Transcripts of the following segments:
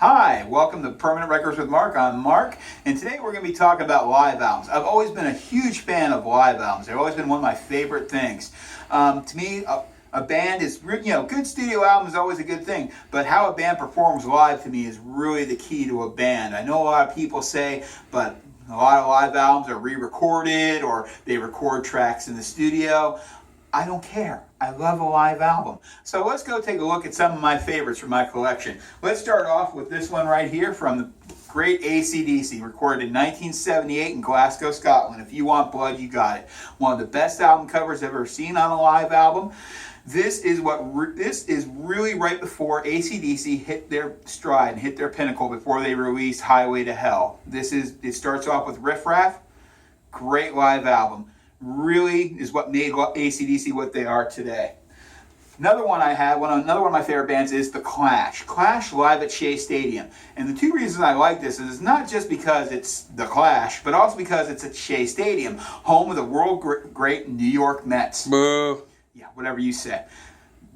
Hi, welcome to Permanent Records with Mark. I'm Mark, and today we're going to be talking about live albums. I've always been a huge fan of live albums. They've always been one of my favorite things. To me, a band is, good studio album is always a good thing, but how a band performs live to me is really the key to a band. I know a lot of people say, but a lot of live albums are re-recorded or they record tracks in the studio. I don't care. I love a live album. So let's go take a look at some of my favorites from my collection. Let's start off with this one right here from the great AC/DC, recorded in 1978 in Glasgow, Scotland. If you want blood, you got it. One of the best album covers I've ever seen on a live album. This is really right before AC/DC hit their stride and hit their pinnacle before they released Highway to Hell. It starts off with Riff Raff, great live album. Really is what made AC/DC what they are today. Another one of my favorite bands is The Clash. Clash live at Shea Stadium. And the two reasons I like this is not just because it's The Clash, but also because it's at Shea Stadium, home of the world great New York Mets. Boo. Yeah, whatever you said.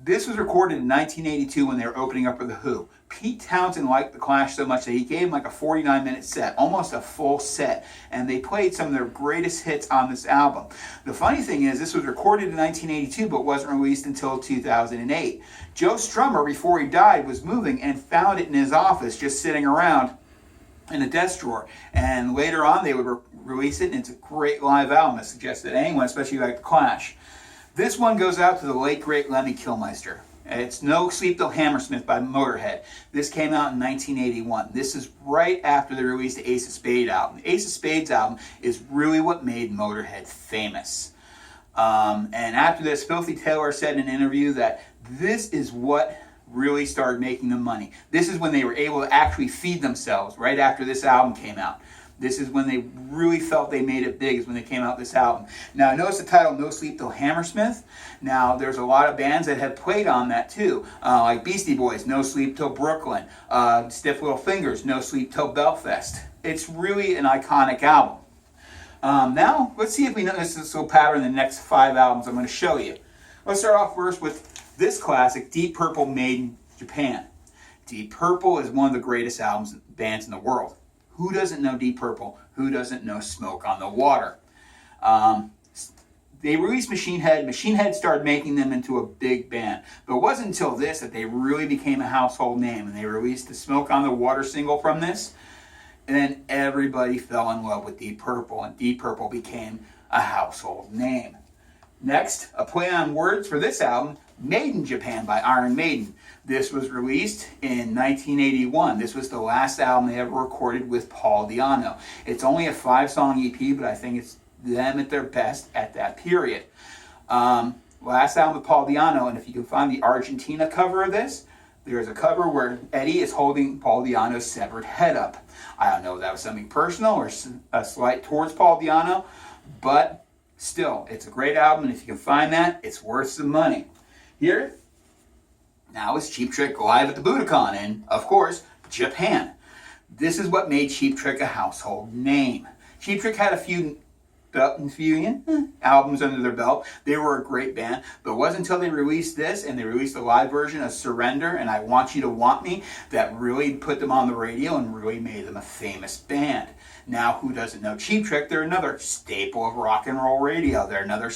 This was recorded in 1982 when they were opening up for The Who. Pete Townsend liked The Clash so much that he gave them like a 49-minute set, almost a full set, and they played some of their greatest hits on this album. The funny thing is, this was recorded in 1982 but wasn't released until 2008. Joe Strummer, before he died, was moving and found it in his office just sitting around in a desk drawer, and later on they would release it, and it's a great live album. I suggest that anyone, especially like The Clash. This one goes out to the late great Lemmy Kilmister. It's No Sleep Till Hammersmith by Motorhead. This came out in 1981. This is right after they released the Ace of Spades album. The Ace of Spades album is really what made Motorhead famous. And after this, Filthy Taylor said in an interview that this is what really started making them money. This is when they were able to actually feed themselves, right after this album came out. This is when they really felt they made it big, is when they came out with this album. Now, notice the title, No Sleep Till Hammersmith. Now, there's a lot of bands that have played on that too, like Beastie Boys, No Sleep Till Brooklyn, Stiff Little Fingers, No Sleep Till Belfast. It's really an iconic album. Now, let's see if we notice this little pattern in the next 5 albums I'm going to show you. Let's start off first with this classic, Deep Purple, Made in Japan. Deep Purple is one of the greatest bands in the world. Who doesn't know Deep Purple? Who doesn't know Smoke on the Water? They released Machine Head. Machine Head started making them into a big band. But it wasn't until this that they really became a household name. And they released the Smoke on the Water single from this. And then everybody fell in love with Deep Purple. And Deep Purple became a household name. Next, a play on words for this album, Made in Japan by Iron Maiden. This was released in 1981. This was the last album they ever recorded with Paul Di'Anno. It's only a 5-song EP, but I think it's them at their best at that period. Last album with Paul Di'Anno, and if you can find the Argentina cover of this, there's a cover where Eddie is holding Paul Di'Anno's severed head up. I don't know if that was something personal or a slight towards Paul Di'Anno, but still, it's a great album, and if you can find that, it's worth some money. Here, now is Cheap Trick live at the Budokan in, of course, Japan. This is what made Cheap Trick a household name. Cheap Trick had a few albums under their belt. They were a great band, but it wasn't until they released this and they released a live version of Surrender and I Want You to Want Me that really put them on the radio and really made them a famous band. Now, who doesn't know Cheap Trick? They're another staple of rock and roll radio. They're another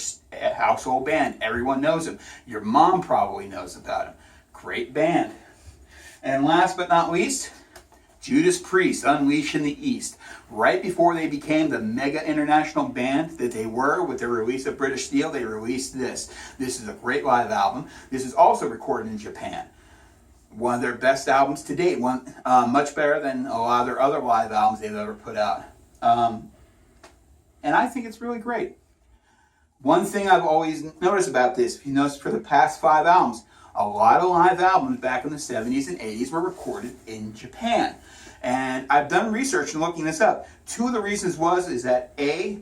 household band. Everyone knows them. Your mom probably knows about them. Great band. And last but not least, Judas Priest, Unleashed in the East. Right before they became the mega international band that they were with their release of British Steel, they released this. This is a great live album. This is also recorded in Japan. One of their best albums to date. Much better than a lot of their other live albums they've ever put out. And I think it's really great. One thing I've always noticed about this, if you notice for the past 5 albums, a lot of live albums back in the 70s and 80s were recorded in Japan. And I've done research and looking this up. 2 of the reasons is that A,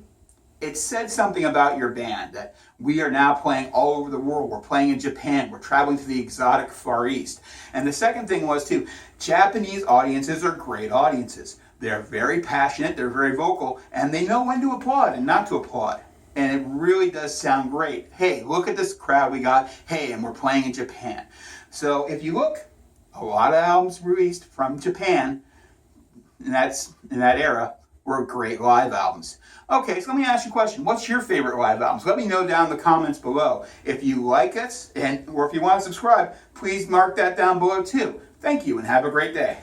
it said something about your band, that we are now playing all over the world. We're playing in Japan. We're traveling to the exotic Far East. And the second thing was, too, Japanese audiences are great audiences. They're very passionate, they're very vocal, and they know when to applaud and not to applaud. And it really does sound great. Hey, look at this crowd we got. Hey, and we're playing in Japan. So if you look, a lot of albums released from Japan in that era were great live albums. Okay, so let me ask you a question. What's your favorite live albums? Let me know down in the comments below. If you like us, or if you want to subscribe, please mark that down below too. Thank you and have a great day.